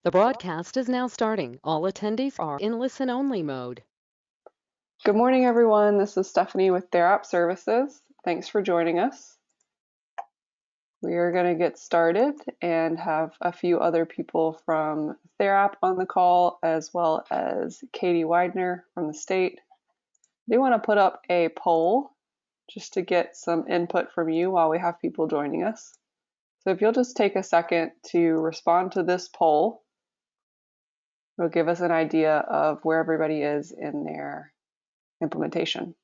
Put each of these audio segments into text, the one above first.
The broadcast is now starting. All attendees are in listen-only mode. Good morning, everyone. This is Stephanie with Therap Services. Thanks for joining us. We are going to get started and have a few other people from Therap on the call, as well as Katie Widener from the state. I do want to put up a poll just to get some input from you while we have people joining us. So if you'll just take a second to respond to this poll, it'll give us an idea of where everybody is in their implementation.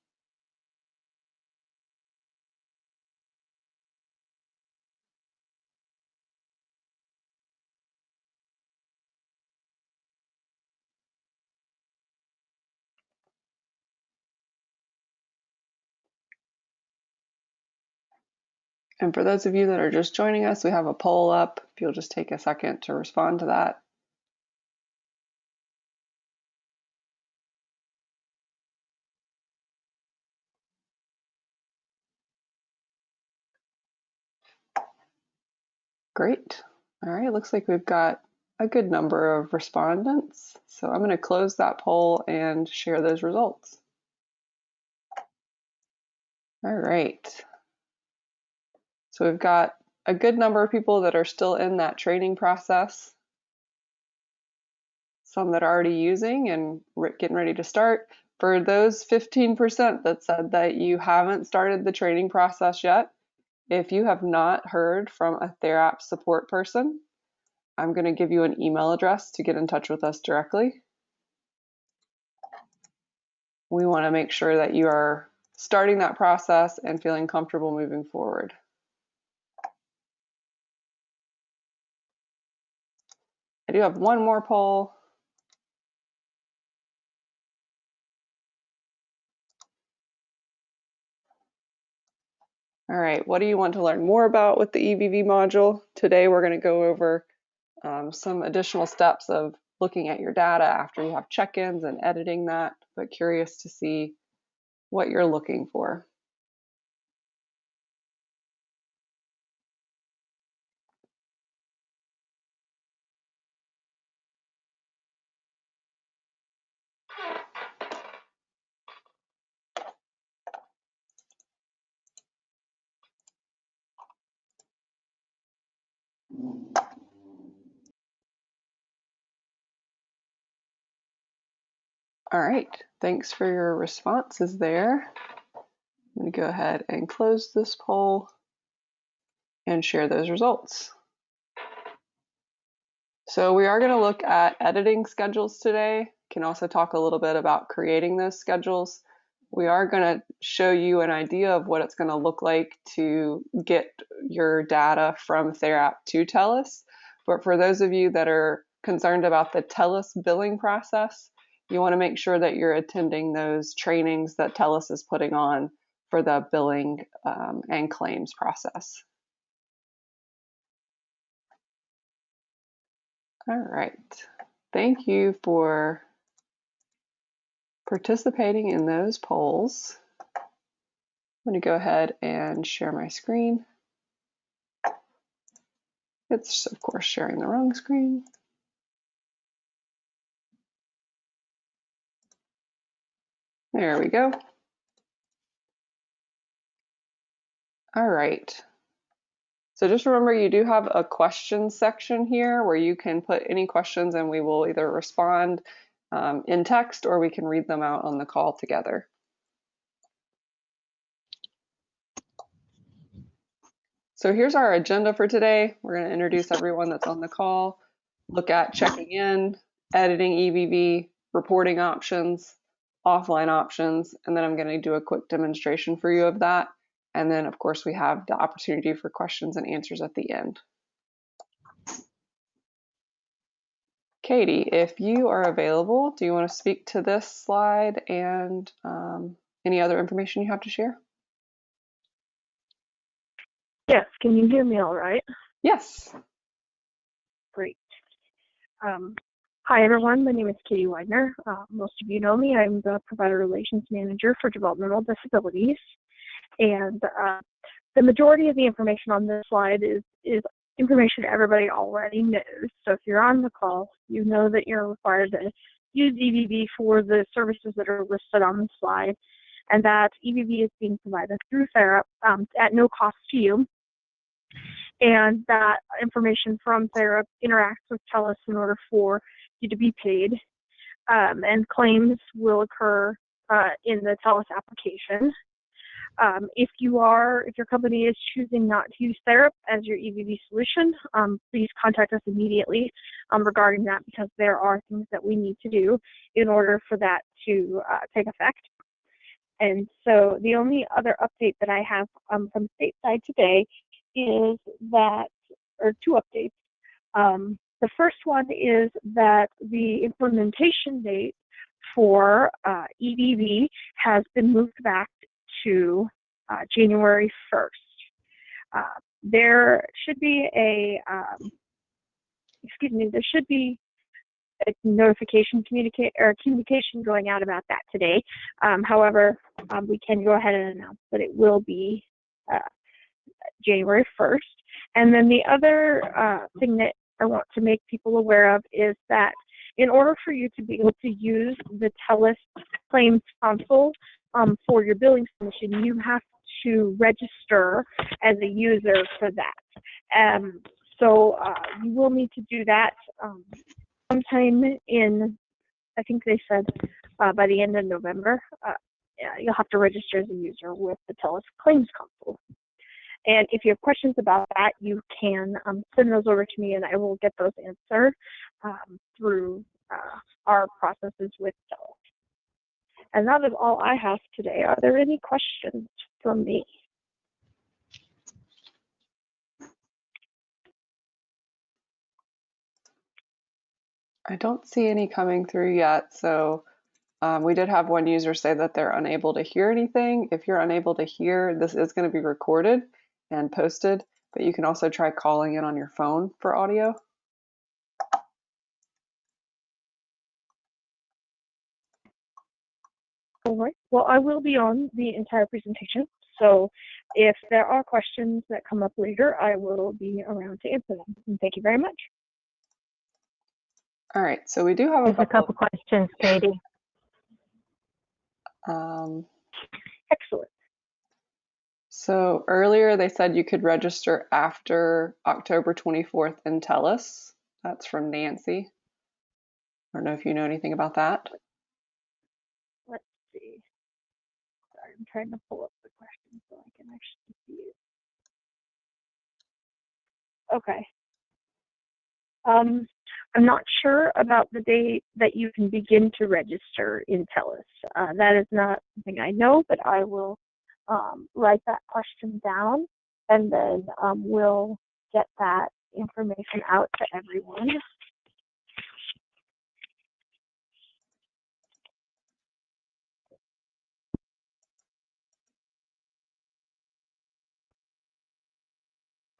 And for those of you that are just joining us, we have a poll up. If you'll just take a second to respond to that. Great. All right, looks like we've got a good number of respondents. So I'm going to close that poll and share those results. All right. So we've got a good number of people that are still in that training process. Some that are already using and getting ready to start. For those 15% that said that you haven't started the training process yet, if you have not heard from a Therap support person, I'm going to give you an email address to get in touch with us directly. We want to make sure that you are starting that process and feeling comfortable moving forward. I do have one more poll. All right, what do you want to learn more about with the EVV module? Today we're going to go over some additional steps of looking at your data after you have check-ins and editing that, but curious to see what you're looking for. All right, thanks for your responses there. I'm going to go ahead and close this poll and share those results. So we are going to look at editing schedules today. Can also talk a little bit about creating those schedules. We are going to show you an idea of what it's going to look like to get your data from Therap to TELUS. But for those of you that are concerned about the TELUS billing process, you want to make sure that you're attending those trainings that TELUS is putting on for the billing and claims process. All right, thank you for participating in those polls. I'm going to go ahead and share my screen. It's, of course, sharing the wrong screen. There we go. All right. So just remember, you do have a questions section here where you can put any questions and we will either respond in text or we can read them out on the call together. So here's our agenda for today. We're going to introduce everyone that's on the call, look at checking in, editing EVV, reporting options, offline options, and then I'm going to do a quick demonstration for you of that. And then, of course, we have the opportunity for questions and answers at the end. Katie, if you are available, do you want to speak to this slide and any other information you have to share? Yes, can you hear me all right? Yes. Great. Hi everyone, my name is Katie Widener. Most of you know me. I'm the Provider Relations Manager for Developmental Disabilities. And the majority of the information on this slide is information everybody already knows. So if you're on the call, you know that you're required to use EVV for the services that are listed on the slide, and that EVV is being provided through Therap at no cost to you, and that information from Therap interacts with TELUS in order for you to be paid, and claims will occur in the TELUS application. If your company is choosing not to use Therap as your EVV solution, please contact us immediately regarding that, because there are things that we need to do in order for that to take effect. And so the only other update that I have from stateside today is that, or two updates. The first one is that the implementation date for EVV has been moved back to January 1st. There should be a notification communication going out about that today. However, we can go ahead and announce that it will be January 1st. And then the other thing that I want to make people aware of is that in order for you to be able to use the TELUS Claims Console for your billing submission, you have to register as a user for that. So you will need to do that sometime in, I think they said by the end of November. You'll have to register as a user with the TELUS Claims Console. And if you have questions about that, you can send those over to me, and I will get those answered through our processes with TELUS. And that is all I have today. Are there any questions from me? I don't see any coming through yet. So we did have one user say that they're unable to hear anything. If you're unable to hear, this is going to be recorded and posted, but you can also try calling in on your phone for audio. All right. Well, I will be on the entire presentation. So if there are questions that come up later, I will be around to answer them. And thank you very much. All right. So we do have a couple questions, Katie. Excellent. So earlier they said you could register after October 24th in TELUS. That's from Nancy. I don't know if you know anything about that. Let's see. Sorry, I'm trying to pull up the question so I can actually see it. Okay. I'm not sure about the date that you can begin to register in TELUS. That is not something I know, but I will write that question down, and then we'll get that information out to everyone.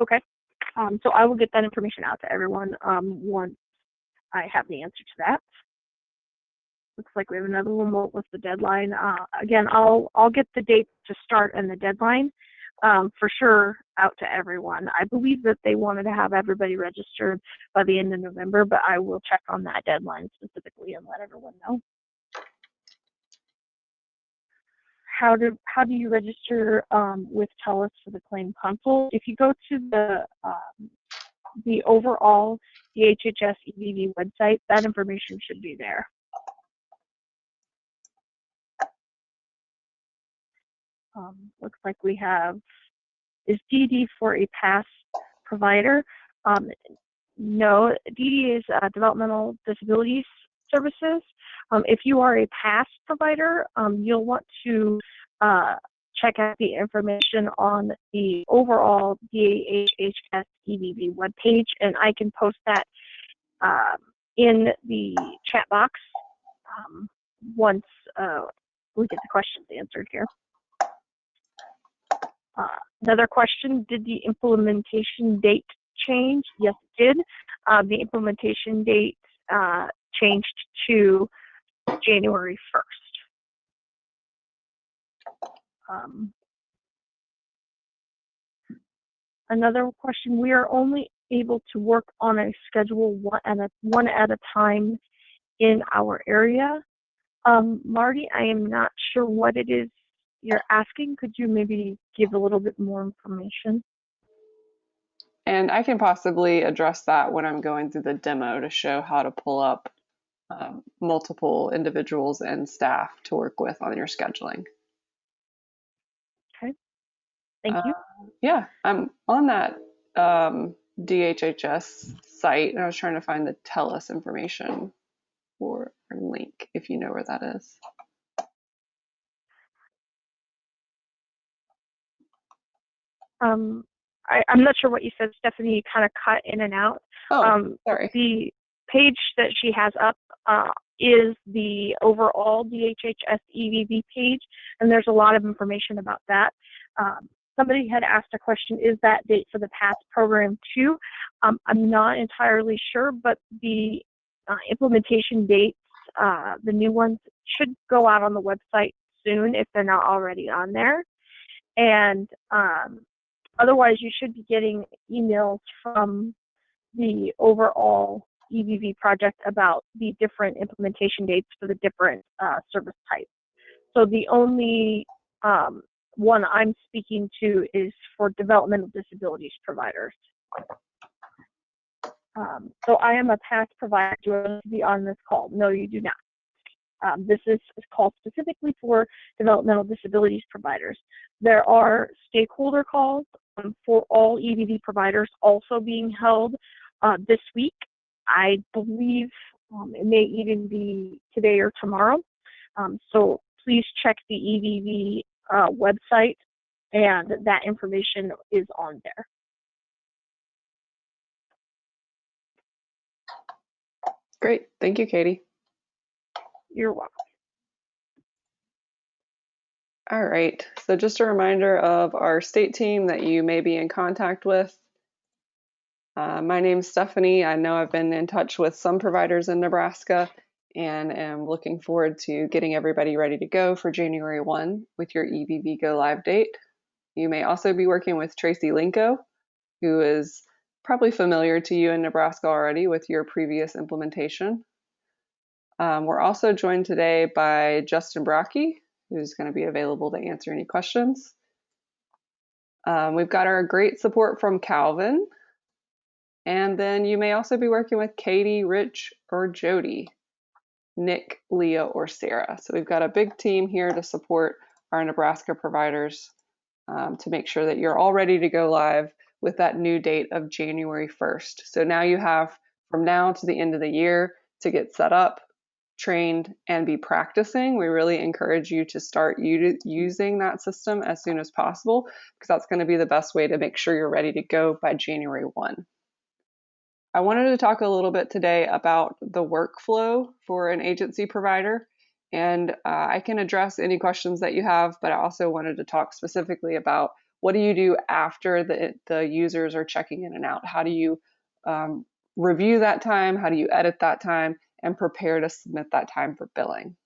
Okay, so I will get that information out to everyone once I have the answer to that. Looks like we have another one. What was the deadline? Again, I'll get the date to start and the deadline for sure out to everyone. I believe that they wanted to have everybody registered by the end of November, but I will check on that deadline specifically and let everyone know. How do you register with TELUS for the claim console? If you go to the overall DHHS EVV website, that information should be there. Looks like we have, is DD for a PASS provider? No, DD is Developmental Disabilities Services. If you are a PASS provider, you'll want to check out the information on the overall DHHS EVV webpage, and I can post that in the chat box once we get the questions answered here. Another question, did the implementation date change? Yes, it did. The implementation date changed to January 1st. Another question, we are only able to work on a schedule one at a time in our area. Marty, I am not sure what it is you're asking. Could you maybe give a little bit more information? And I can possibly address that when I'm going through the demo to show how to pull up multiple individuals and staff to work with on your scheduling. Okay, thank you. Yeah, I'm on that DHHS site, and I was trying to find the TELUS information or link, if you know where that is. I'm not sure what you said, Stephanie. You kind of cut in and out. Oh, sorry. The page that she has up is the overall DHHS EVV page, and there's a lot of information about that. Somebody had asked a question, is that date for the PATH program too? I'm not entirely sure, but the implementation dates, the new ones, should go out on the website soon if they're not already on there. And otherwise, you should be getting emails from the overall EVV project about the different implementation dates for the different service types. So the only one I'm speaking to is for developmental disabilities providers. So I am a PATH provider. Do you want to be on this call? No, you do not. This is called specifically for developmental disabilities providers. There are stakeholder calls for all EVV providers also being held this week. I believe it may even be today or tomorrow. So please check the EVV website, and that information is on there. Great. Thank you, Katie. You're welcome. All right. So just a reminder of our state team that you may be in contact with. My name's Stephanie. I know I've been in touch with some providers in Nebraska and am looking forward to getting everybody ready to go for January 1 with your EVV Go Live date. You may also be working with Tracy Linko, who is probably familiar to you in Nebraska already with your previous implementation. We're also joined today by Justin Brocky, who's going to be available to answer any questions. We've got our great support from Calvin. And then you may also be working with Katie, Rich, or Jody, Nick, Leah, or Sarah. So we've got a big team here to support our Nebraska providers to make sure that you're all ready to go live with that new date of January 1st. So now you have from now to the end of the year to get set up, trained, and be practicing. We really encourage you to start using that system as soon as possible, because that's going to be the best way to make sure you're ready to go by January 1. I wanted to talk a little bit today about the workflow for an agency provider, and I can address any questions that you have, but I also wanted to talk specifically about what do you do after the users are checking in and out? How do you review that time? How do you edit that time and prepare to submit that time for billing?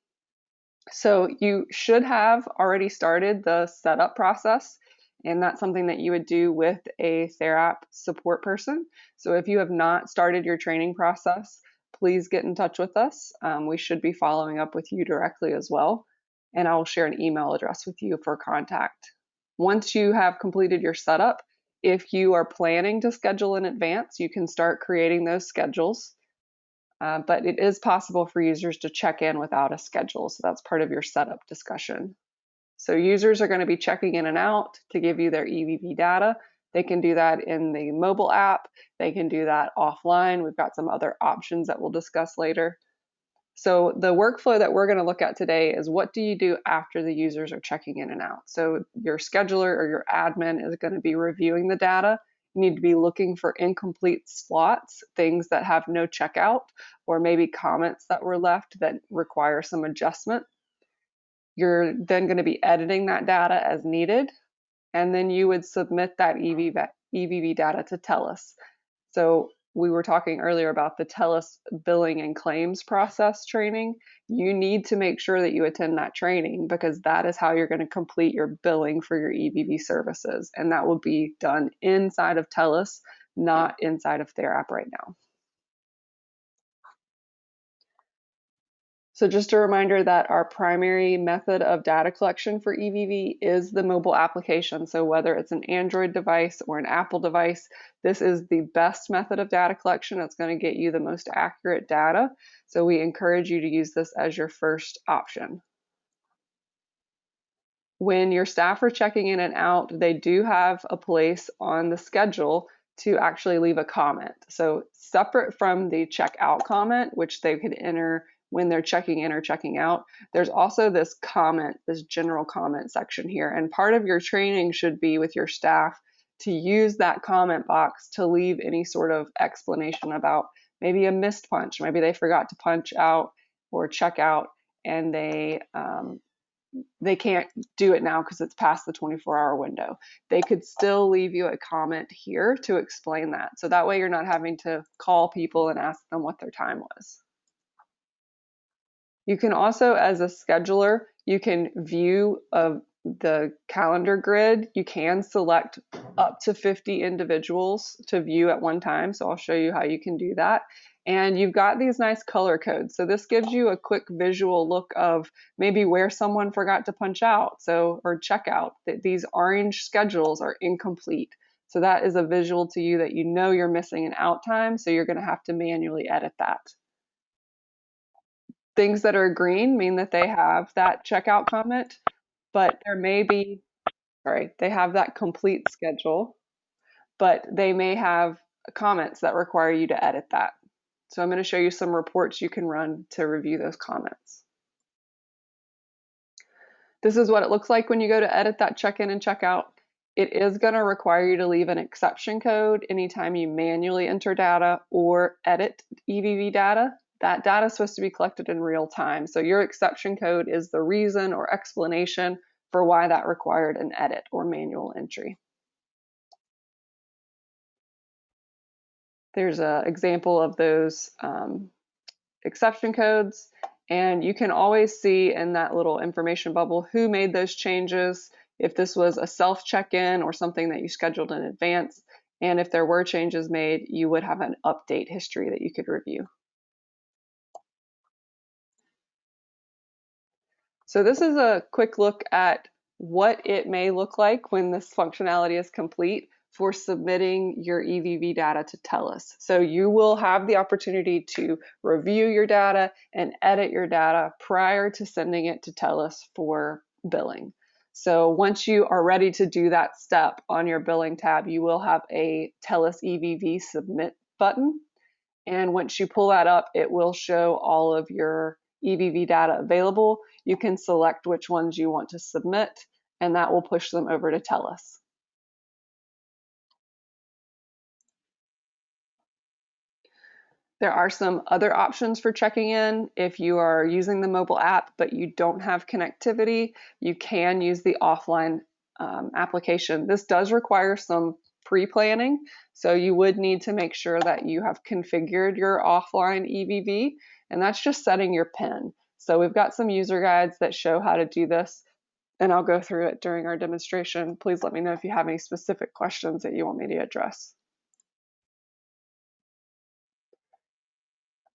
So you should have already started the setup process, and that's something that you would do with a Therap support person. So if you have not started your training process, please get in touch with us. We should be following up with you directly as well, and I will share an email address with you for contact. Once you have completed your setup, if you are planning to schedule in advance, you can start creating those schedules. But it is possible for users to check in without a schedule, so that's part of your setup discussion. So users are going to be checking in and out to give you their EVV data. They can do that in the mobile app. They can do that offline. We've got some other options that we'll discuss later. So the workflow that we're going to look at today is what do you do after the users are checking in and out? So your scheduler or your admin is going to be reviewing the data. You need to be looking for incomplete slots, things that have no checkout, or maybe comments that were left that require some adjustment. You're then going to be editing that data as needed, and then you would submit that EVV data to TELUS. So we were talking earlier about the TELUS billing and claims process training. You need to make sure that you attend that training, because that is how you're going to complete your billing for your EVV services. And that will be done inside of TELUS not inside of Therap right now. So just a reminder that our primary method of data collection for EVV is the mobile application. So whether it's an Android device or an Apple device, this is the best method of data collection. It's going to get you the most accurate data. So we encourage you to use this as your first option. When your staff are checking in and out, they do have a place on the schedule to actually leave a comment. So separate from the checkout comment, which they could enter when they're checking in or checking out, there's also this comment, this general comment section here. And part of your training should be with your staff to use that comment box to leave any sort of explanation about maybe a missed punch. Maybe they forgot to punch out or check out and they can't do it now because it's past the 24-hour window. They could still leave you a comment here to explain that. So that way you're not having to call people and ask them what their time was. You can also, as a scheduler, you can view the calendar grid. You can select up to 50 individuals to view at one time. So I'll show you how you can do that. And you've got these nice color codes. So this gives you a quick visual look of maybe where someone forgot to punch out, or check out. These orange schedules are incomplete. So that is a visual to you that you know you're missing an out time, so you're going to have to manually edit that. Things that are green mean that they have that checkout comment, but there may be, they have that complete schedule, but they may have comments that require you to edit that. So I'm going to show you some reports you can run to review those comments. This is what it looks like when you go to edit that check-in and check-out. It is going to require you to leave an exception code anytime you manually enter data or edit EVV data. That data is supposed to be collected in real time. So your exception code is the reason or explanation for why that required an edit or manual entry. There's an example of those exception codes, and you can always see in that little information bubble who made those changes, if this was a self check-in or something that you scheduled in advance, and if there were changes made, you would have an update history that you could review. So this is a quick look at what it may look like when this functionality is complete for submitting your EVV data to TELUS. So you will have the opportunity to review your data and edit your data prior to sending it to TELUS for billing. So once you are ready to do that step on your billing tab, you will have a TELUS EVV submit button. And once you pull that up, it will show all of your EVV data available. You can select which ones you want to submit, and that will push them over to TELUS. There are some other options for checking in. If you are using the mobile app but you don't have connectivity, you can use the offline application. This does require some pre-planning, so you would need to make sure that you have configured your offline EVV, and that's just setting your PIN. So we've got some user guides that show how to do this, and I'll go through it during our demonstration. Please let me know if you have any specific questions that you want me to address.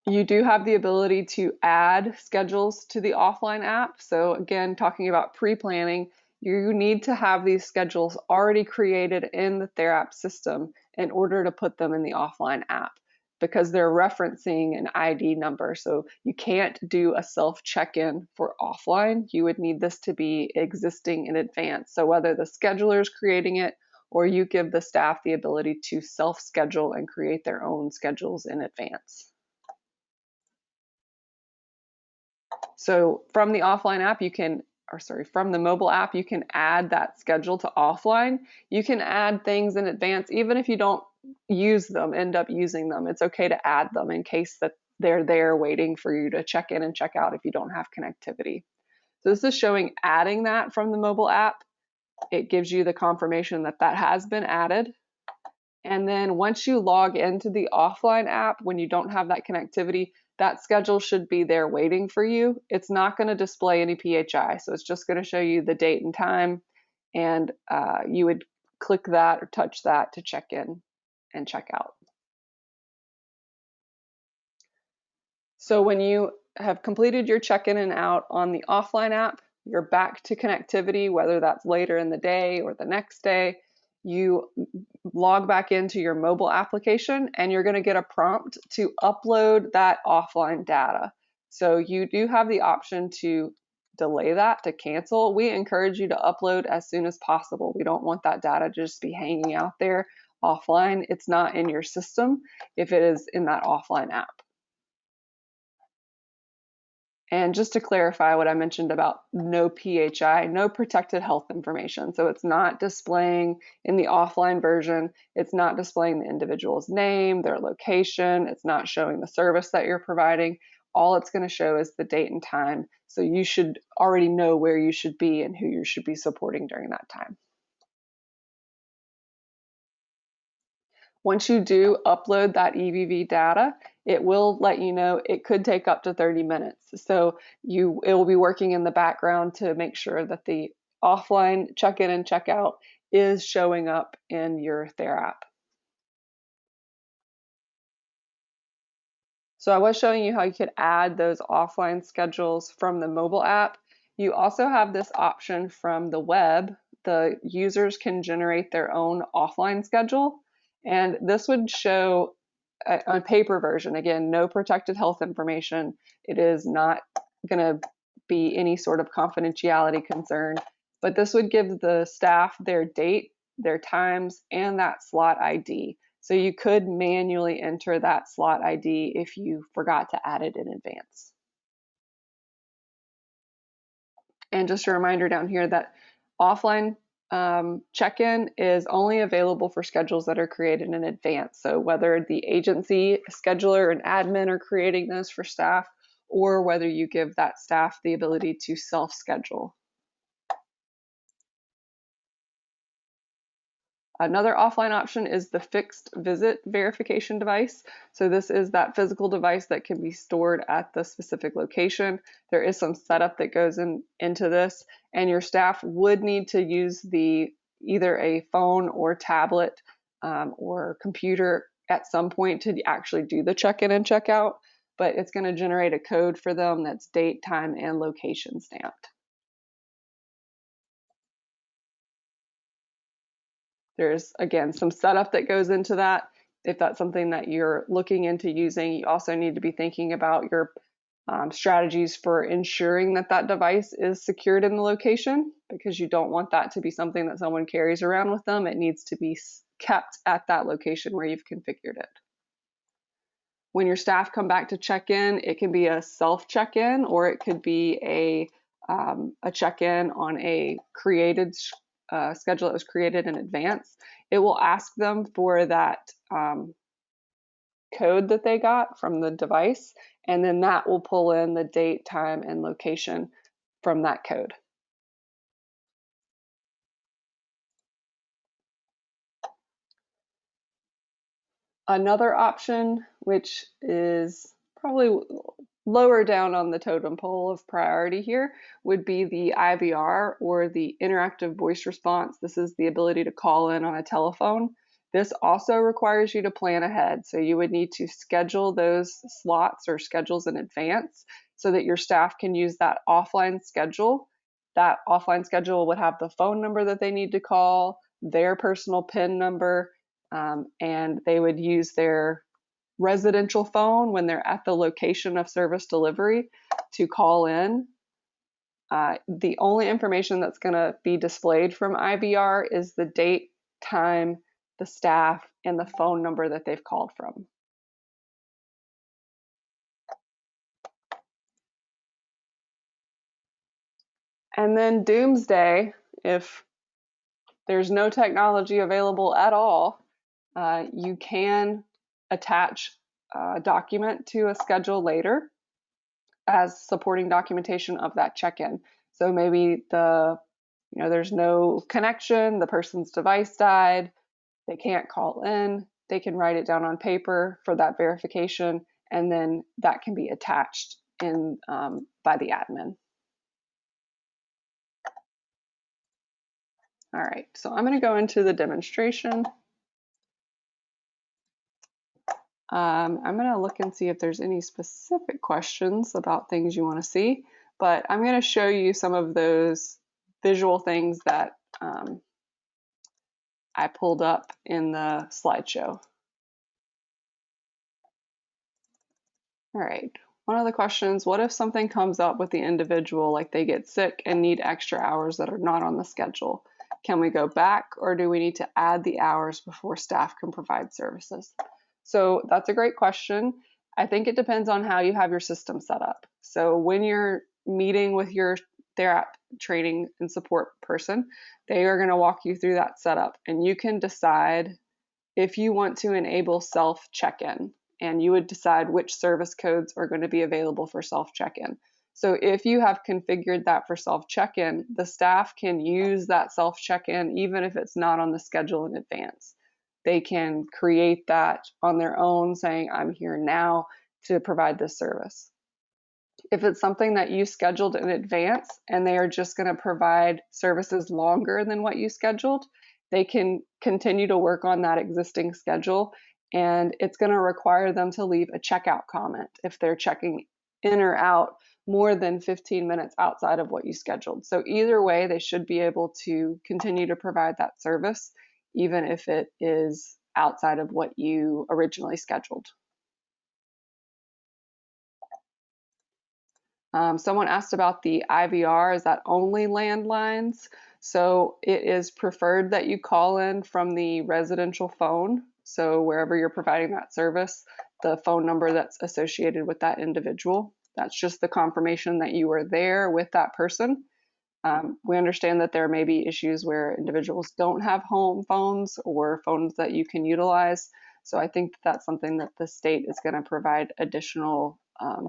You do have the ability to add schedules to the offline app. So again, talking about pre-planning, you need to have these schedules already created in the Therap system in order to put them in the offline app, because they're referencing an ID number. So you can't do a self check-in for offline. You would need this to be existing in advance. So whether the scheduler is creating it or you give the staff the ability to self-schedule and create their own schedules in advance. So from the offline app, from the mobile app, you can add that schedule to offline. You can add things in advance, even if you don't end up using them. It's okay to add them in case that they're there waiting for you to check in and check out if you don't have connectivity. So this is showing adding that from the mobile app. It gives you the confirmation that that has been added. And then once you log into the offline app, when you don't have that connectivity, that schedule should be there waiting for you. It's not going to display any PHI, so it's just going to show you the date and time, and you would click that or touch that to check in. and check out. So when you have completed your check-in and out on the offline app, you're back to connectivity, whether that's later in the day or the next day. You log back into your mobile application and you're going to get a prompt to upload that offline data. So you do have the option to delay that, to cancel. We encourage you to upload as soon as possible. We don't want that data to just be hanging out there offline. It's not in your system if it is in that offline app. And just to clarify what I mentioned about no PHI, no protected health information. So it's not displaying in the offline version, it's not displaying the individual's name, their location, it's not showing the service that you're providing. All it's going to show is the date and time. So you should already know where you should be and who you should be supporting during that time. Once you do upload that EVV data, it will let you know it could take up to 30 minutes. So it will be working in the background to make sure that the offline check-in and check-out is showing up in your Therap. So I was showing you how you could add those offline schedules from the mobile app. You also have this option from the web. The users can generate their own offline schedule. And this would show a paper version. Again, no protected health information. It is not going to be any sort of confidentiality concern. But this would give the staff their date, their times, and that slot ID. So you could manually enter that slot ID if you forgot to add it in advance. And just a reminder down here that offline check-in is only available for schedules that are created in advance. So whether the agency scheduler and admin are creating those for staff, or whether you give that staff the ability to self-schedule. Another offline option is the fixed visit verification device. So this is that physical device that can be stored at the specific location. There is some setup that goes into this, and your staff would need to use either a phone or tablet or computer at some point to actually do the check-in and check-out, but it's going to generate a code for them that's date, time, and location stamped. There's, again, some setup that goes into that. If that's something that you're looking into using, you also need to be thinking about your strategies for ensuring that that device is secured in the location, because you don't want that to be something that someone carries around with them. It needs to be kept at that location where you've configured it. When your staff come back to check in, it can be a self check-in, or it could be a check-in on a created schedule that was created in advance. It will ask them for that code that they got from the device, and then that will pull in the date, time, and location from that code. Another option, which is probably lower down on the totem pole of priority here, would be the IVR, or the interactive voice response. This is the ability to call in on a telephone. This also requires you to plan ahead. So you would need to schedule those slots or schedules in advance so that your staff can use that offline schedule. That offline schedule would have the phone number that they need to call, their personal PIN number, and they would use their residential phone when they're at the location of service delivery to call in. The only information that's going to be displayed from IVR is the date, time, the staff, and the phone number that they've called from. And then doomsday, if there's no technology available at all, you can attach a document to a schedule later as supporting documentation of that check-in. So maybe there's no connection, the person's device died, they can't call in, they can write it down on paper for that verification, and then that can be attached in by the admin. All right, so I'm going to go into the demonstration. I'm going to look and see if there's any specific questions about things you want to see, but I'm going to show you some of those visual things that I pulled up in the slideshow. All right, one of the questions, what if something comes up with the individual, like they get sick and need extra hours that are not on the schedule? Can we go back, or do we need to add the hours before staff can provide services? So that's a great question. I think it depends on how you have your system set up. So when you're meeting with your Therap training and support person, they are going to walk you through that setup, and you can decide if you want to enable self check-in, and you would decide which service codes are going to be available for self check-in. So if you have configured that for self check-in, the staff can use that self check-in even if it's not on the schedule in advance. They can create that on their own, saying, I'm here now to provide this service. If it's something that you scheduled in advance and they are just going to provide services longer than what you scheduled, they can continue to work on that existing schedule, and it's going to require them to leave a checkout comment if they're checking in or out more than 15 minutes outside of what you scheduled. So either way, they should be able to continue to provide that service, even if it is outside of what you originally scheduled. Someone asked about the IVR. Is that only landlines? So it is preferred that you call in from the residential phone. So wherever you're providing that service, the phone number that's associated with that individual. That's just the confirmation that you were there with that person. We understand that there may be issues where individuals don't have home phones or phones that you can utilize. So I think that's something that the state is going to provide additional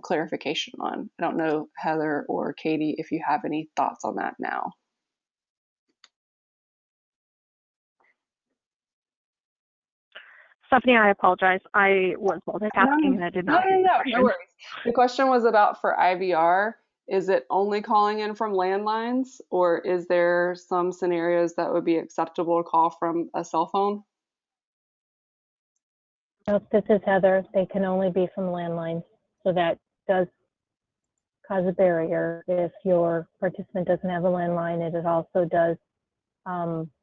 clarification on. I don't know, Heather or Katie, if you have any thoughts on that now. Stephanie, I apologize. I was multitasking and I did not hear the question. No worries. The question was about for IVR. Is it only calling in from landlines, or is there some scenarios that would be acceptable to call from a cell phone? Nope, this is Heather. They can only be from landlines. So that does cause a barrier if your participant doesn't have a landline, and it also does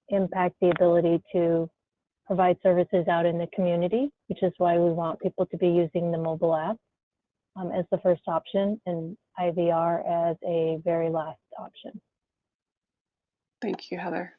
impact the ability to provide services out in the community, which is why we want people to be using the mobile app as the first option and IVR as a very last option. Thank you, Heather.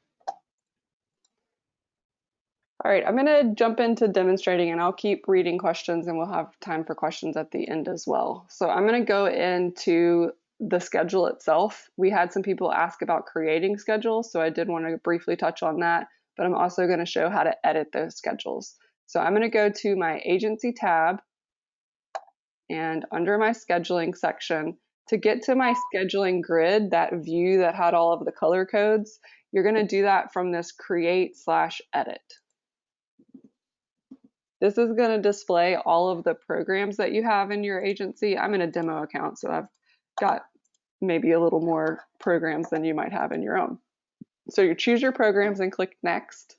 All right, I'm going to jump into demonstrating, and I'll keep reading questions, and we'll have time for questions at the end as well. So I'm going to go into the schedule itself. We had some people ask about creating schedules, so I did want to briefly touch on that, but I'm also going to show how to edit those schedules. So I'm going to go to my agency tab, and under my scheduling section, to get to my scheduling grid, that view that had all of the color codes, you're going to do that from this create/edit. This is going to display all of the programs that you have in your agency. I'm in a demo account, so I've got maybe a little more programs than you might have in your own. So you choose your programs and click Next.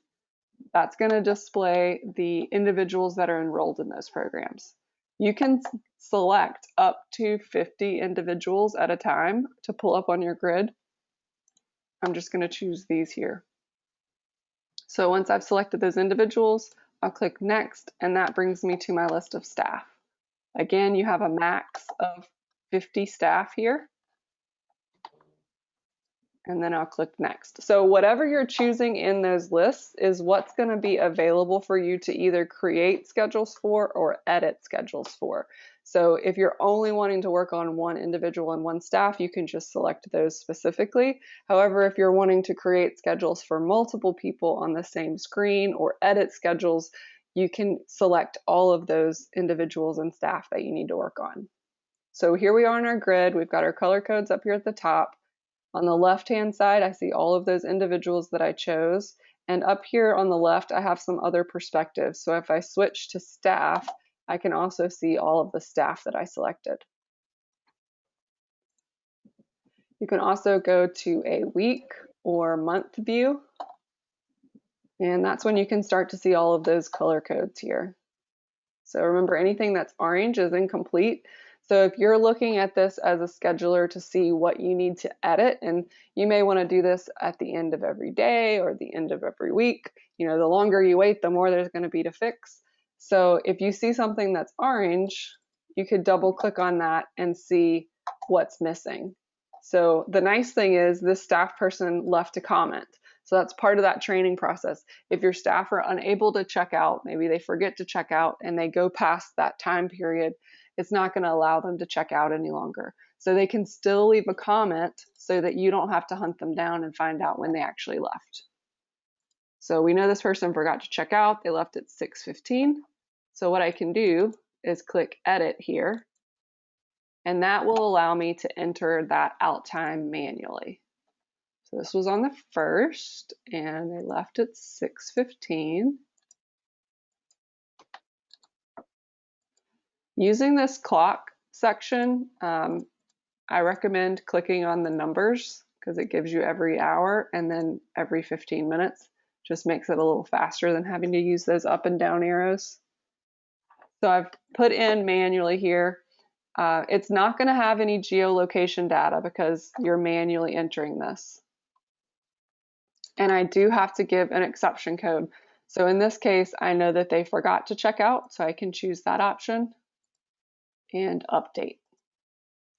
That's going to display the individuals that are enrolled in those programs. You can select up to 50 individuals at a time to pull up on your grid. I'm just going to choose these here. So once I've selected those individuals, I'll click Next, and that brings me to my list of staff. Again, you have a max of 50 staff here. And then I'll click Next. So whatever you're choosing in those lists is what's going to be available for you to either create schedules for or edit schedules for. So if you're only wanting to work on one individual and one staff, you can just select those specifically. However, if you're wanting to create schedules for multiple people on the same screen or edit schedules, you can select all of those individuals and staff that you need to work on. So here we are on our grid. We've got our color codes up here at the top. On the left-hand side, I see all of those individuals that I chose. And up here on the left, I have some other perspectives. So if I switch to staff, I can also see all of the staff that I selected. You can also go to a week or month view. And that's when you can start to see all of those color codes here. So remember, anything that's orange is incomplete. So if you're looking at this as a scheduler to see what you need to edit, and you may want to do this at the end of every day or the end of every week, you know, the longer you wait, the more there's going to be to fix. So if you see something that's orange, you could double click on that and see what's missing. So the nice thing is this staff person left a comment. So that's part of that training process. If your staff are unable to check out, maybe they forget to check out and they go past that time period, it's not going to allow them to check out any longer. So they can still leave a comment so that you don't have to hunt them down and find out when they actually left. So we know this person forgot to check out. They left at 6:15. So what I can do is click edit here, and that will allow me to enter that out time manually. So this was on the 1st, and they left at 6:15. Using this clock section, I recommend clicking on the numbers because it gives you every hour and then every 15 minutes. Just makes it a little faster than having to use those up and down arrows. So I've put in manually here. It's not going to have any geolocation data because you're manually entering this. And I do have to give an exception code. So in this case, I know that they forgot to check out, so I can choose that option and update.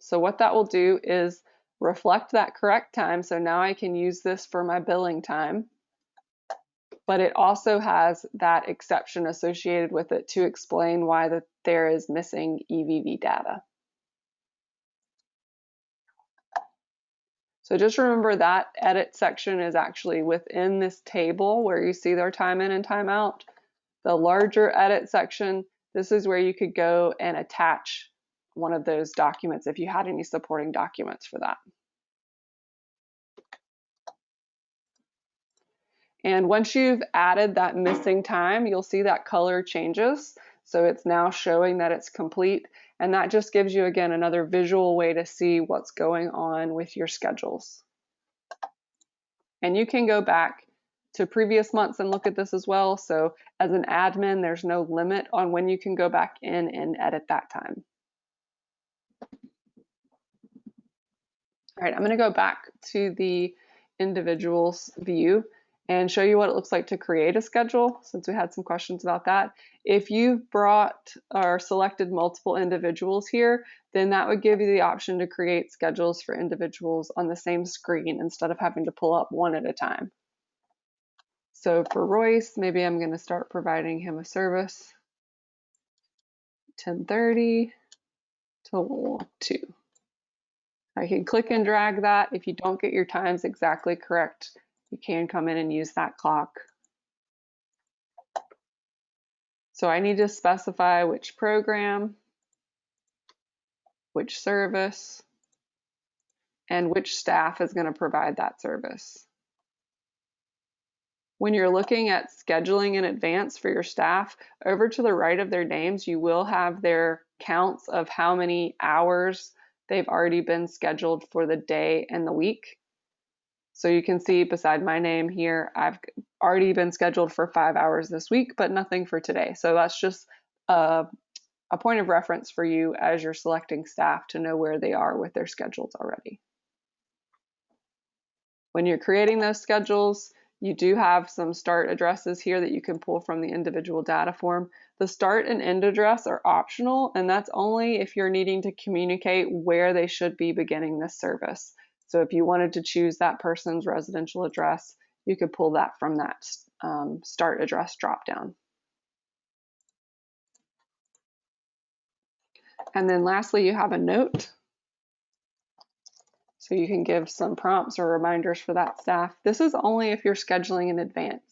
So what that will do is reflect that correct time. So now I can use this for my billing time, but it also has that exception associated with it to explain why there is missing EVV data. So just remember that edit section is actually within this table where you see their time in and time out. The larger edit section, this is where you could go and attach one of those documents if you had any supporting documents for that. And once you've added that missing time, you'll see that color changes. So it's now showing that it's complete. And that just gives you, again, another visual way to see what's going on with your schedules. And you can go back to previous months and look at this as well. So as an admin, there's no limit on when you can go back in and edit that time. All right, I'm going to go back to the individuals view and show you what it looks like to create a schedule, since we had some questions about that. If you've brought or selected multiple individuals here, then that would give you the option to create schedules for individuals on the same screen instead of having to pull up one at a time. So for Royce, maybe I'm going to start providing him a service, 10:30 till 2. I can click and drag that. If you don't get your times exactly correct, you can come in and use that clock. So I need to specify which program, which service, and which staff is going to provide that service. When you're looking at scheduling in advance for your staff, over to the right of their names, you will have their counts of how many hours they've already been scheduled for the day and the week. So you can see beside my name here, I've already been scheduled for 5 hours this week, but nothing for today. So that's just a point of reference for you as you're selecting staff to know where they are with their schedules already. When you're creating those schedules, you do have some start addresses here that you can pull from the individual data form. The start and end address are optional, and that's only if you're needing to communicate where they should be beginning this service. So if you wanted to choose that person's residential address, you could pull that from that start address dropdown. And then lastly, you have a note. So you can give some prompts or reminders for that staff. This is only if you're scheduling in advance.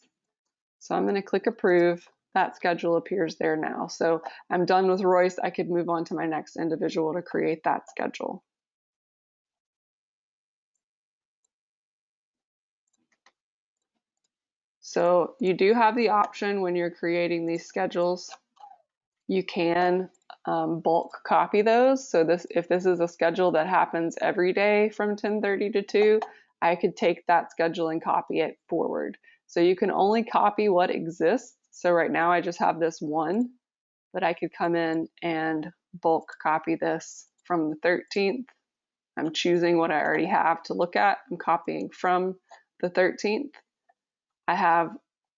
So I'm going to click approve. That schedule appears there now. So I'm done with Royce. I could move on to my next individual to create that schedule. So you do have the option when you're creating these schedules, you can bulk copy those. So if this is a schedule that happens every day from 10:30 to 2, I could take that schedule and copy it forward. So you can only copy what exists. So right now I just have this one. but I could come in and bulk copy this from the 13th. I'm choosing what I already have to look at. I'm copying from the 13th. I have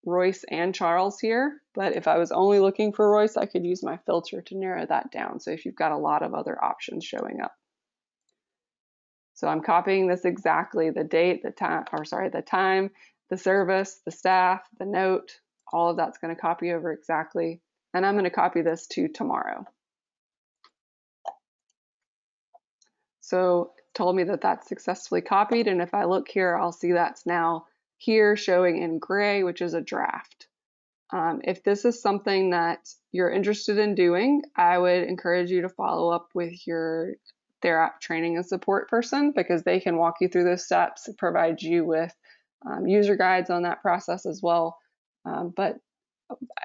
Royce and Charles here, but if I was only looking for Royce, I could use my filter to narrow that down. So if you've got a lot of other options showing up. So I'm copying this exactly, the date, the time, the service, the staff, the note, all of that's going to copy over exactly. And I'm going to copy this to tomorrow. So it told me that that's successfully copied. And if I look here, I'll see that's now here showing in gray, which is a draft. If this is something that you're interested in doing, I would encourage you to follow up with your Therap training and support person, because they can walk you through those steps, provide you with user guides on that process as well. But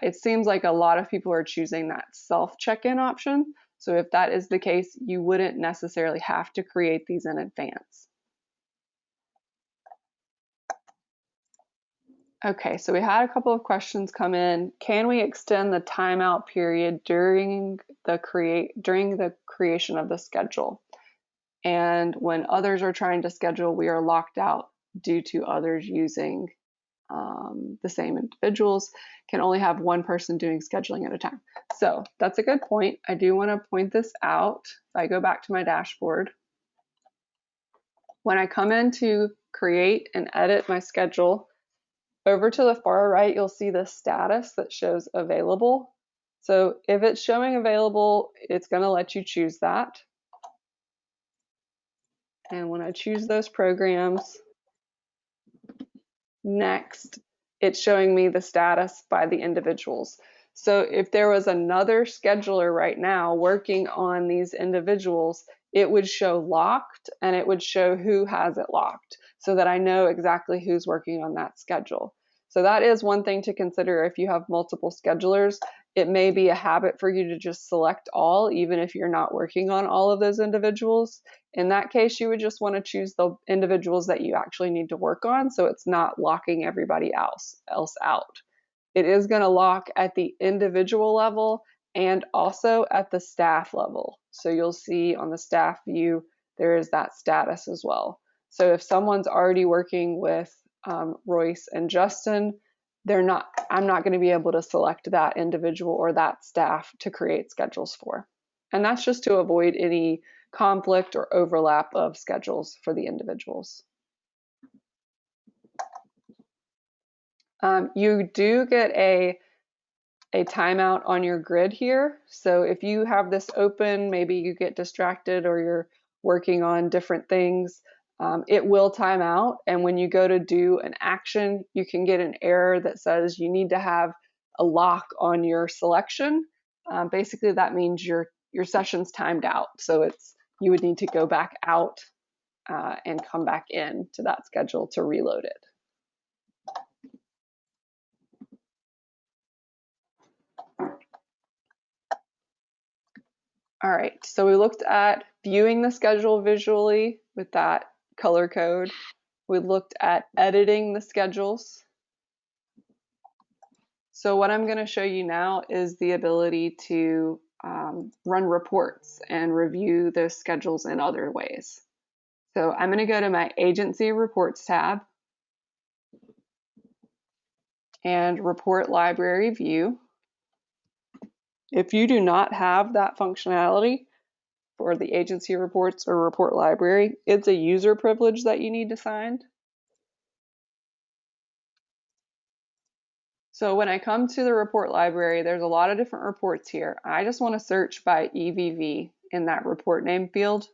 it seems like a lot of people are choosing that self check-in option. So if that is the case, you wouldn't necessarily have to create these in advance. Okay, so we had a couple of questions come in. Can we extend the timeout period during the creation of the schedule? And when others are trying to schedule, we are locked out due to others using the same individuals, can only have one person doing scheduling at a time. So that's a good point. I do want to point this out. If I go back to my dashboard, when I come in to create and edit my schedule, over to the far right, you'll see the status that shows available. So if it's showing available, it's going to let you choose that. And when I choose those programs, next, it's showing me the status by the individuals. So if there was another scheduler right now working on these individuals, it would show locked and it would show who has it locked so that I know exactly who's working on that schedule. So that is one thing to consider if you have multiple schedulers. It may be a habit for you to just select all, even if you're not working on all of those individuals. In that case, you would just want to choose the individuals that you actually need to work on, so it's not locking everybody else out. It is going to lock at the individual level and also at the staff level. So you'll see on the staff view, there is that status as well. So if someone's already working with Royce and Justin, I'm not going to be able to select that individual or that staff to create schedules for. And that's just to avoid any conflict or overlap of schedules for the individuals. You do get a timeout on your grid here. So if you have this open, maybe you get distracted or you're working on different things, it will time out. And when you go to do an action, you can get an error that says you need to have a lock on your selection. Basically, that means your session's timed out. So you would need to go back out and come back in to that schedule to reload it. All right, so we looked at viewing the schedule visually with that color code. We looked at editing the schedules. So what I'm going to show you now is the ability to run reports and review those schedules in other ways. So I'm going to go to my Agency Reports tab and Report Library View. If you do not have that functionality for the agency reports or report library, it's a user privilege that you need to sign. So when I come to the report library, there's a lot of different reports here. I just want to search by EVV in that report name field.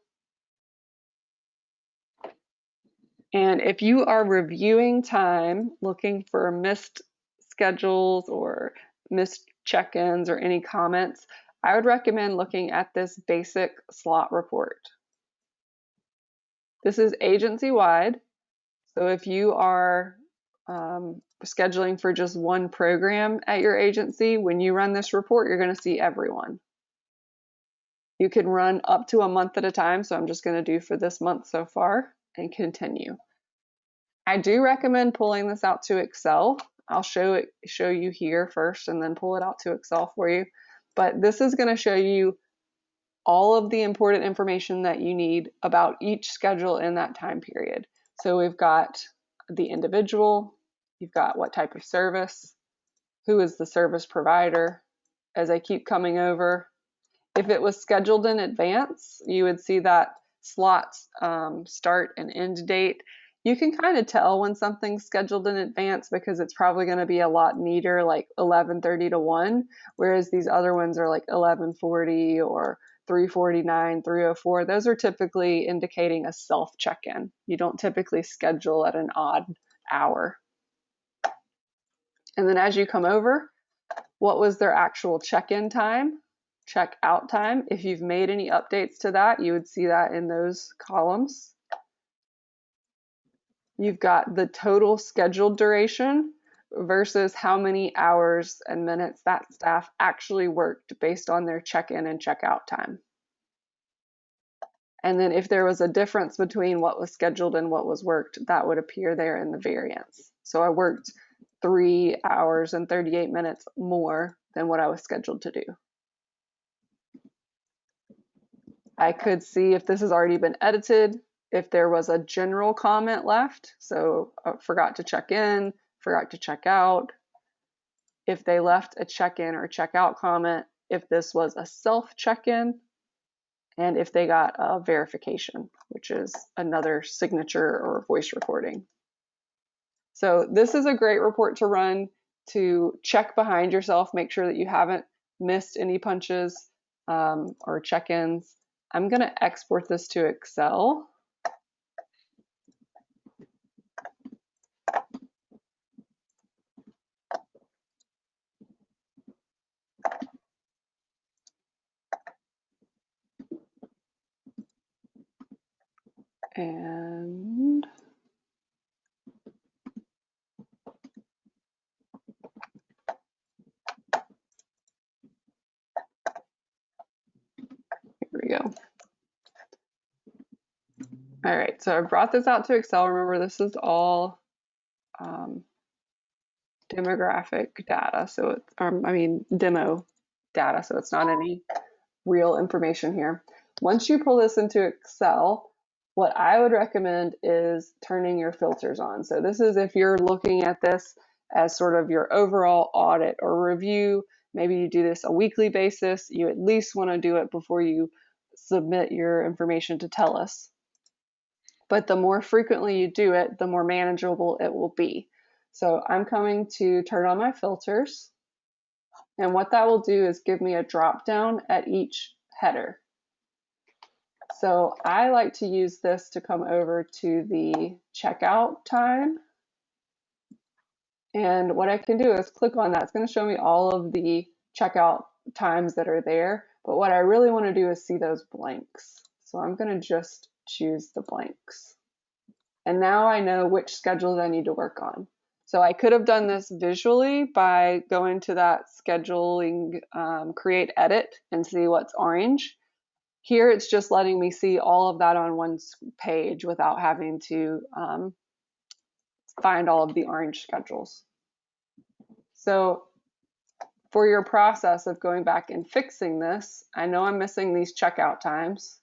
And if you are reviewing time, looking for missed schedules or missed check-ins or any comments, I would recommend looking at this basic slot report. This is agency-wide. So if you are scheduling for just one program at your agency, when you run this report, you're going to see everyone. You can run up to a month at a time, so I'm just going to do for this month so far and continue. I do recommend pulling this out to Excel. I'll show you here first and then pull it out to Excel for you. but this is going to show you all of the important information that you need about each schedule in that time period. So we've got the individual, you've got what type of service, who is the service provider. As I keep coming over, if it was scheduled in advance, you would see that slots start and end date. You can kind of tell when something's scheduled in advance because it's probably going to be a lot neater, like 11:30 to 1, whereas these other ones are like 11:40 or 3:49, 3:04. Those are typically indicating a self check-in. You don't typically schedule at an odd hour. And then as you come over, what was their actual check-in time, check-out time? If you've made any updates to that, you would see that in those columns. You've got the total scheduled duration versus how many hours and minutes that staff actually worked based on their check-in and check-out time. And then if there was a difference between what was scheduled and what was worked, that would appear there in the variance. So I worked 3 hours and 38 minutes more than what I was scheduled to do. I could see if this has already been edited, if there was a general comment left, so forgot to check in, forgot to check out, if they left a check-in or check-out comment, if this was a self check-in, and if they got a verification, which is another signature or voice recording. So this is a great report to run to check behind yourself, make sure that you haven't missed any punches or check-ins. I'm going to export this to Excel. And here we go. All right, so I brought this out to Excel. Remember, this is all demographic data, so it's, demo data, so it's not any real information here. Once you pull this into Excel, what I would recommend is turning your filters on. So this is if you're looking at this as sort of your overall audit or review. Maybe you do this a weekly basis. You at least want to do it before you submit your information to TELUS. But the more frequently you do it, the more manageable it will be. So I'm coming to turn on my filters. And what that will do is give me a drop down at each header. So I like to use this to come over to the checkout time. And what I can do is click on that. It's going to show me all of the checkout times that are there. But what I really want to do is see those blanks. So I'm going to just choose the blanks. And now I know which schedules I need to work on. So I could have done this visually by going to that scheduling, create edit, and see what's orange. Here it's just letting me see all of that on one page without having to find all of the orange schedules. So for your process of going back and fixing this, I know I'm missing these checkout times.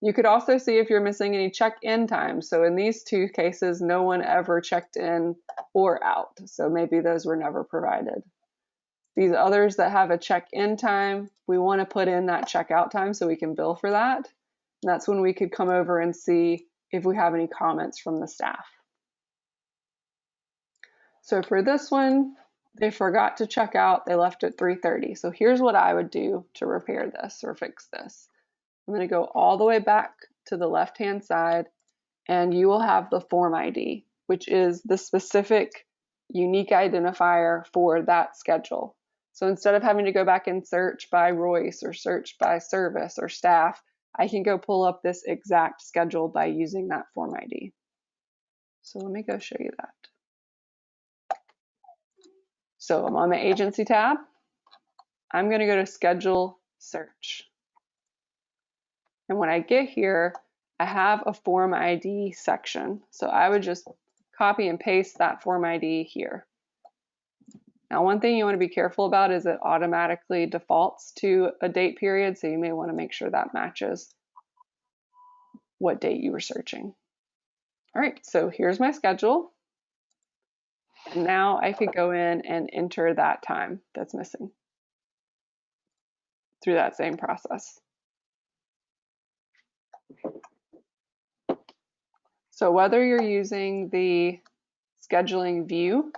You could also see if you're missing any check-in times. So in these two cases, no one ever checked in or out. So maybe those were never provided. These others that have a check-in time, we want to put in that checkout time so we can bill for that. And that's when we could come over and see if we have any comments from the staff. So for this one, they forgot to check out. They left at 3:30. So here's what I would do to repair this or fix this. I'm going to go all the way back to the left-hand side, and you will have the form ID, which is the specific unique identifier for that schedule. So instead of having to go back and search by Royce or search by service or staff, I can go pull up this exact schedule by using that form ID. So let me go show you that. So I'm on my agency tab. I'm going to go to schedule search. And when I get here, I have a form ID section. So I would just copy and paste that form ID here. Now, one thing you want to be careful about is it automatically defaults to a date period, so you may want to make sure that matches what date you were searching. All right, so here's my schedule. And now I could go in and enter that time that's missing through that same process. So whether you're using the scheduling view,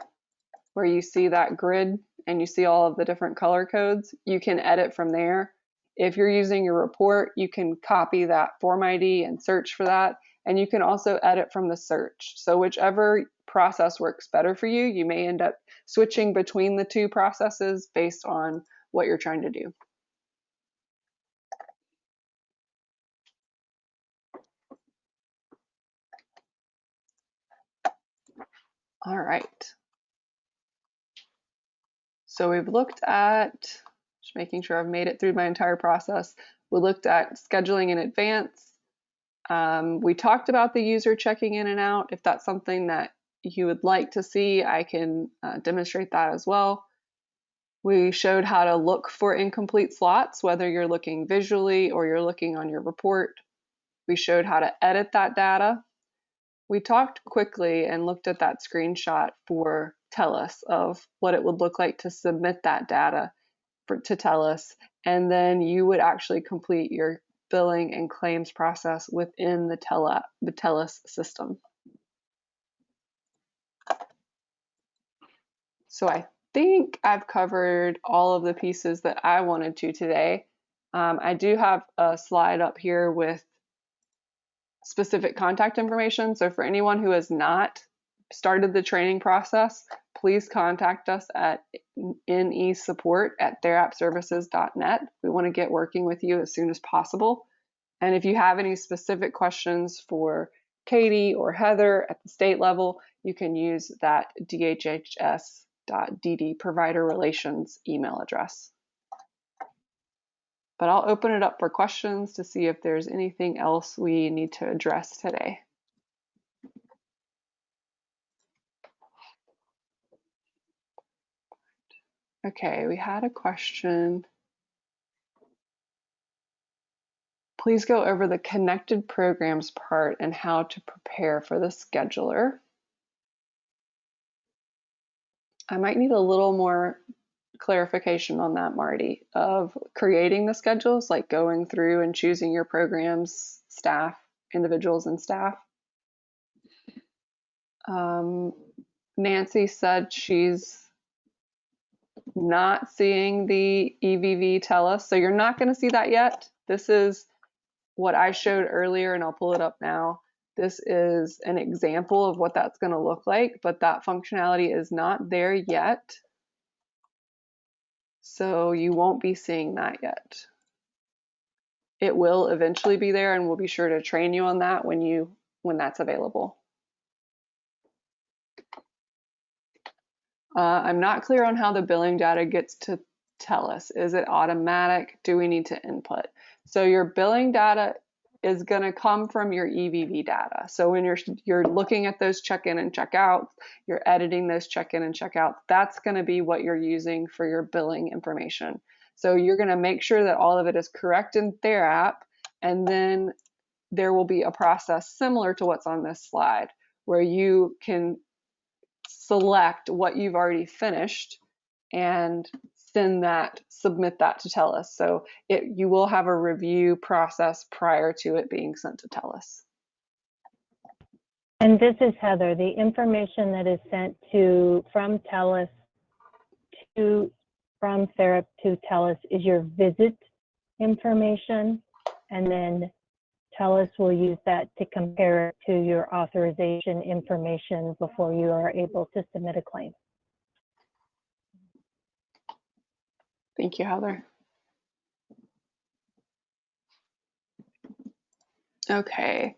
where you see that grid and you see all of the different color codes, you can edit from there. If you're using your report, you can copy that form ID and search for that. And you can also edit from the search. So whichever process works better for you, you may end up switching between the two processes based on what you're trying to do. All right. So we've looked at, just making sure I've made it through my entire process. We looked at scheduling in advance. We talked about the user checking in and out. If that's something that you would like to see, I can demonstrate that as well. We showed how to look for incomplete slots, whether you're looking visually or you're looking on your report. We showed how to edit that data. We talked quickly and looked at that screenshot for TELUS of what it would look like to submit that data to TELUS, and then you would actually complete your billing and claims process within the TELUS system. So I think I've covered all of the pieces that I wanted to today. I do have a slide up here with specific contact information. So for anyone who has not started the training process, please contact us at nesupport@therapservices.net. We want to get working with you as soon as possible. And if you have any specific questions for Katie or Heather at the state level, you can use that dhhs.dd provider relations email address. But I'll open it up for questions to see if there's anything else we need to address today. Okay, we had a question. Please go over the connected programs part and how to prepare for the scheduler. I might need a little more clarification on that, Marty, of creating the schedules, like going through and choosing your programs, staff, individuals and staff. Nancy said she's not seeing the EVV TELUS, so you're not going to see that yet. This is what I showed earlier, and I'll pull it up now. This is an example of what that's going to look like, but that functionality is not there yet. So you won't be seeing that yet. It will eventually be there, and we'll be sure to train you on that when that's available. I'm not clear on how the billing data gets to TELUS. Is it automatic? Do we need to input? So your billing data is going to come from your EVV data. So when you're looking at those check-in and check-out, you're editing those check-in and check-out, that's going to be what you're using for your billing information. So you're going to make sure that all of it is correct in Therap, and then there will be a process similar to what's on this slide where you can select what you've already finished and submit that to TELUS. So you will have a review process prior to it being sent to TELUS. And this is Heather. The information that is sent from TELUS from Therap to TELUS is your visit information, and then TELUS will use that to compare it to your authorization information before you are able to submit a claim. Thank you, Heather. Okay.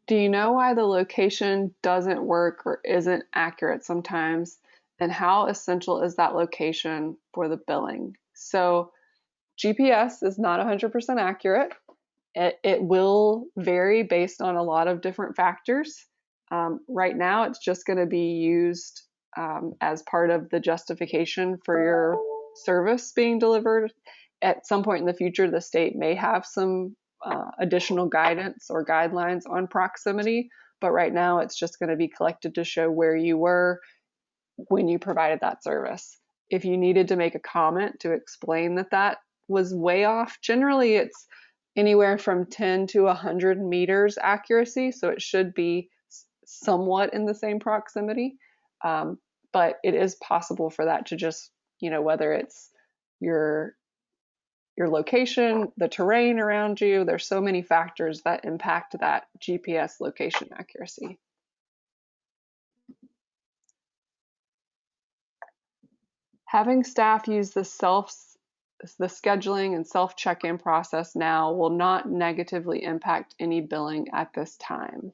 Do you know why the location doesn't work or isn't accurate sometimes? And how essential is that location for the billing? So GPS is not 100% accurate. It will vary based on a lot of different factors. Right now, it's just going to be used as part of the justification for your service being delivered. At some point in the future, the state may have some additional guidance or guidelines on proximity, but right now it's just going to be collected to show where you were when you provided that service. If you needed to make a comment to explain that that was way off, generally it's anywhere from 10 to 100 meters accuracy, so it should be somewhat in the same proximity. But it is possible for that to just, whether it's your location, the terrain around you, there's so many factors that impact that GPS location accuracy. Having staff use the scheduling and self check-in process now will not negatively impact any billing at this time.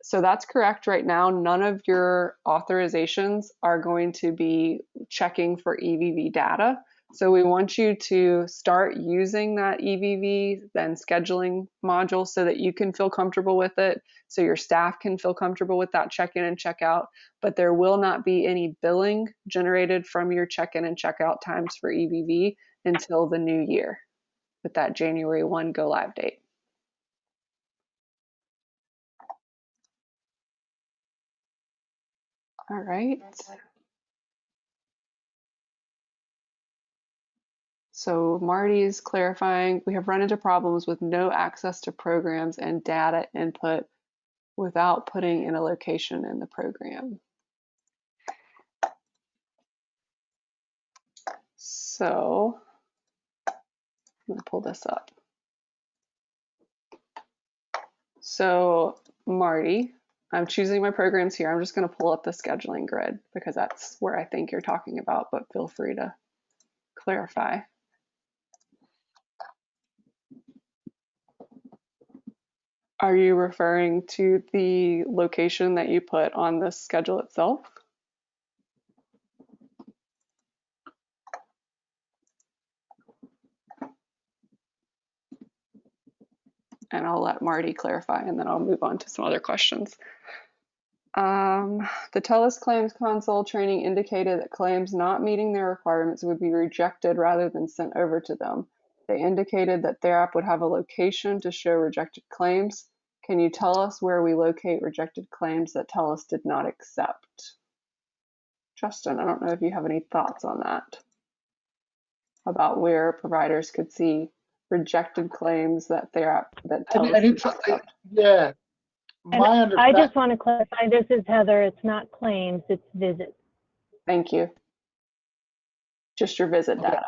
So that's correct. Right now, none of your authorizations are going to be checking for EVV data. So we want you to start using that EVV then scheduling module so that you can feel comfortable with it, so your staff can feel comfortable with that check-in and check-out. But there will not be any billing generated from your check-in and check-out times for EVV until the new year with that January 1 go live date. All right. So Marty is clarifying, we have run into problems with no access to programs and data input without putting in a location in the program. So I'm going to pull this up. So Marty, I'm choosing my programs here. I'm just going to pull up the scheduling grid because that's where I think you're talking about, but feel free to clarify. Are you referring to the location that you put on the schedule itself? And I'll let Marty clarify, and then I'll move on to some other questions. The TELUS Claims Console training indicated that claims not meeting their requirements would be rejected rather than sent over to them. They indicated that Therap would have a location to show rejected claims. Can you tell us where we locate rejected claims that TELUS did not accept? Justin, I don't know if you have any thoughts on that, about where providers could see rejected claims that TELUS did not accept. Yeah. I just want to clarify, this is Heather, it's not claims, it's visits. Thank you. Just your visit data.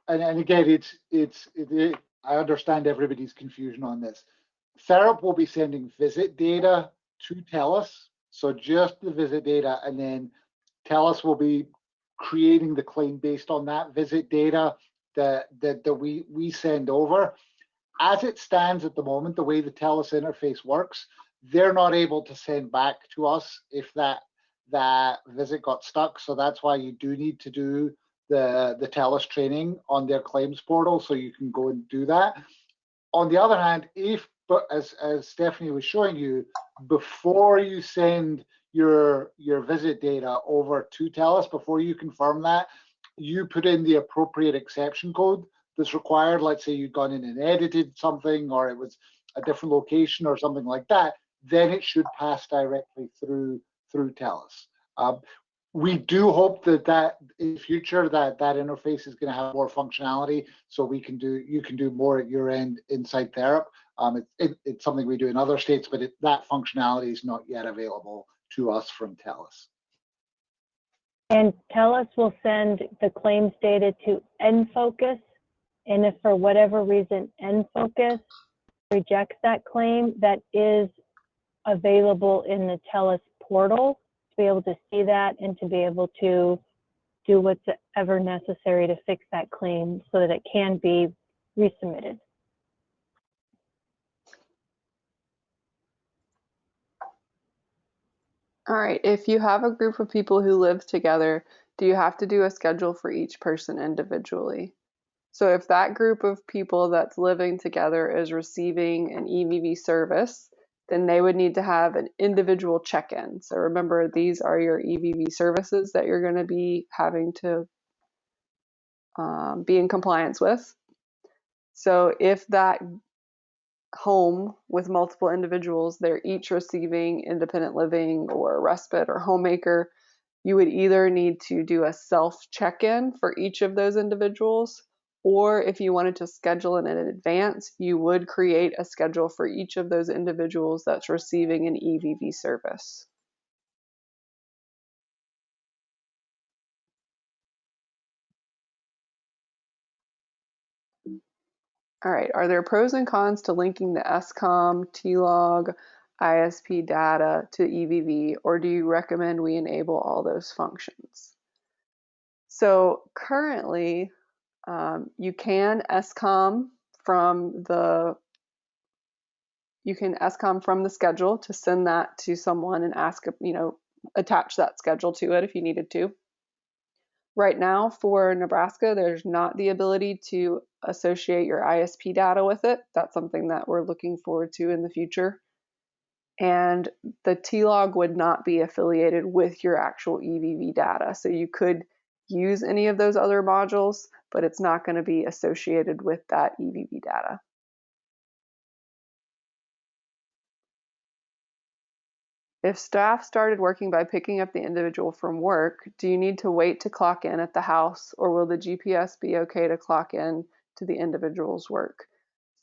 And again, I understand everybody's confusion on this. Therap will be sending visit data to TELUS, so just the visit data, and then TELUS will be creating the claim based on that visit data that we send over. As it stands at the moment, the way the TELUS interface works, they're not able to send back to us if that visit got stuck. So that's why you do need to do the TELUS training on their claims portal, so you can go and do that. On the other hand, but as Stephanie was showing you, before you send your visit data over to TELUS, before you confirm that, you put in the appropriate exception code that's required. Let's say you've gone in and edited something, or it was a different location or something like that, then it should pass directly through TELUS. We do hope that in the future that interface is going to have more functionality, so you can do more at your end inside Therap. It's something we do in other states, but that functionality is not yet available to us from TELUS. And TELUS will send the claims data to NFocus, and if for whatever reason NFocus rejects that claim, that is available in the TELUS portal to be able to see that and to be able to do whatever necessary to fix that claim so that it can be resubmitted. All right, if you have a group of people who live together, do you have to do a schedule for each person individually? So if that group of people that's living together is receiving an EVV service then they would need to have an individual check-in. So remember, these are your EVV services that you're going to be having to be in compliance with. So if that home with multiple individuals, they're each receiving independent living or respite or homemaker, you would either need to do a self check-in for each of those individuals, or if you wanted to schedule it in advance, you would create a schedule for each of those individuals that's receiving an EVV service. All right, are there pros and cons to linking the SCOM, TLOG, ISP data to EVV, or do you recommend we enable all those functions? So currently, you can SCOM from the schedule to send that to someone and ask, attach that schedule to it if you needed to. Right now for Nebraska, there's not the ability to associate your ISP data with it. That's something that we're looking forward to in the future. And the TLOG would not be affiliated with your actual EVV data. So you could use any of those other modules, but it's not going to be associated with that EVV data. If staff started working by picking up the individual from work, do you need to wait to clock in at the house, or will the GPS be okay to clock in to the individual's work?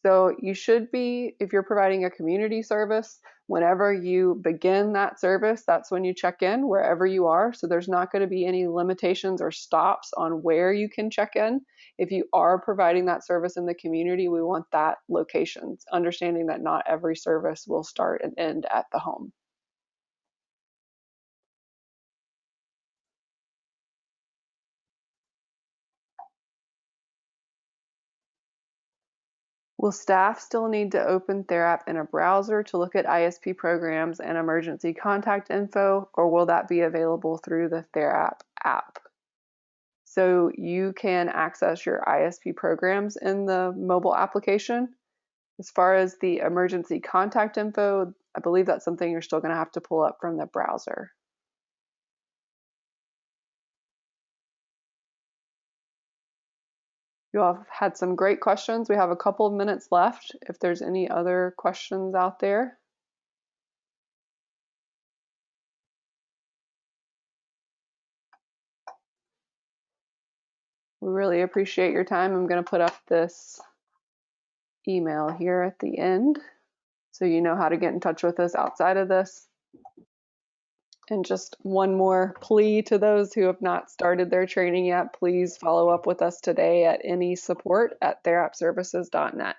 So you should be, if you're providing a community service, whenever you begin that service, that's when you check in wherever you are. So there's not going to be any limitations or stops on where you can check in. If you are providing that service in the community, we want that location, understanding that not every service will start and end at the home. Will staff still need to open Therap in a browser to look at ISP programs and emergency contact info, or will that be available through the Therap app? So you can access your ISP programs in the mobile application. As far as the emergency contact info, I believe that's something you're still going to have to pull up from the browser. You all have had some great questions. We have a couple of minutes left if there's any other questions out there. We really appreciate your time. I'm going to put up this email here at the end so you know how to get in touch with us outside of this. And just one more plea to those who have not started their training yet, please follow up with us today at anysupport@therapservices.net.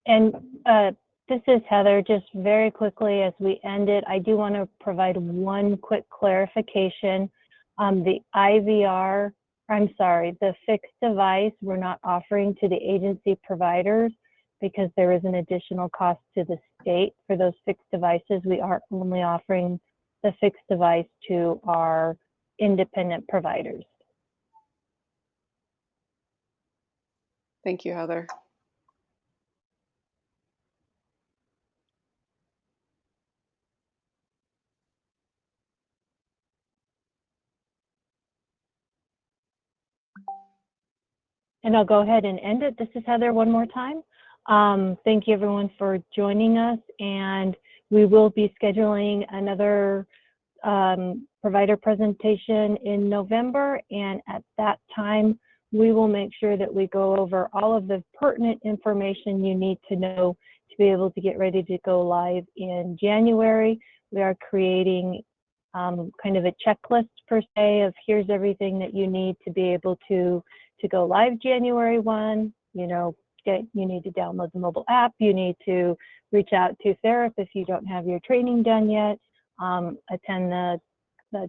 And this is Heather. Just very quickly as we end it, I do want to provide one quick clarification. The fixed device, we're not offering to the agency providers because there is an additional cost to the state for those fixed devices. We are only offering the fixed device to our independent providers. Thank you, Heather. And I'll go ahead and end it. This is Heather one more time. Thank you everyone for joining us, and we will be scheduling another provider presentation in November, and at that time we will make sure that we go over all of the pertinent information you need to know to be able to get ready to go live in January. We are creating kind of a checklist per se of here's everything that you need to be able to go live January 1. You need to download the mobile app. You need to reach out to Therap if you don't have your training done yet. Attend the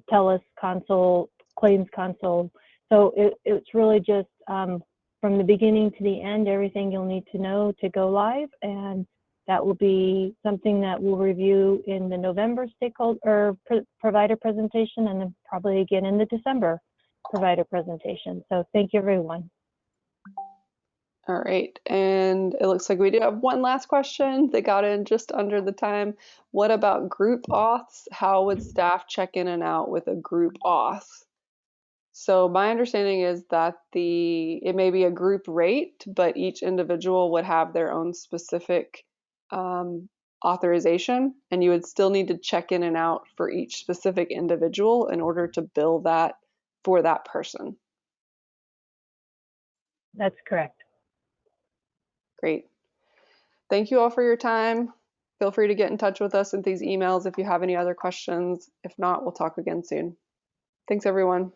TELUS console, claims console. So it's really just from the beginning to the end, everything you'll need to know to go live, and that will be something that we'll review in the November provider presentation, and then probably again in the December provider presentation. So thank you, everyone. All right, and it looks like we do have one last question that got in just under the time. What about group auths? How would staff check in and out with a group auth? So my understanding is that it may be a group rate, but each individual would have their own specific authorization, and you would still need to check in and out for each specific individual in order to bill that for that person. That's correct. Great. Thank you all for your time. Feel free to get in touch with us with these emails if you have any other questions. If not, we'll talk again soon. Thanks, everyone.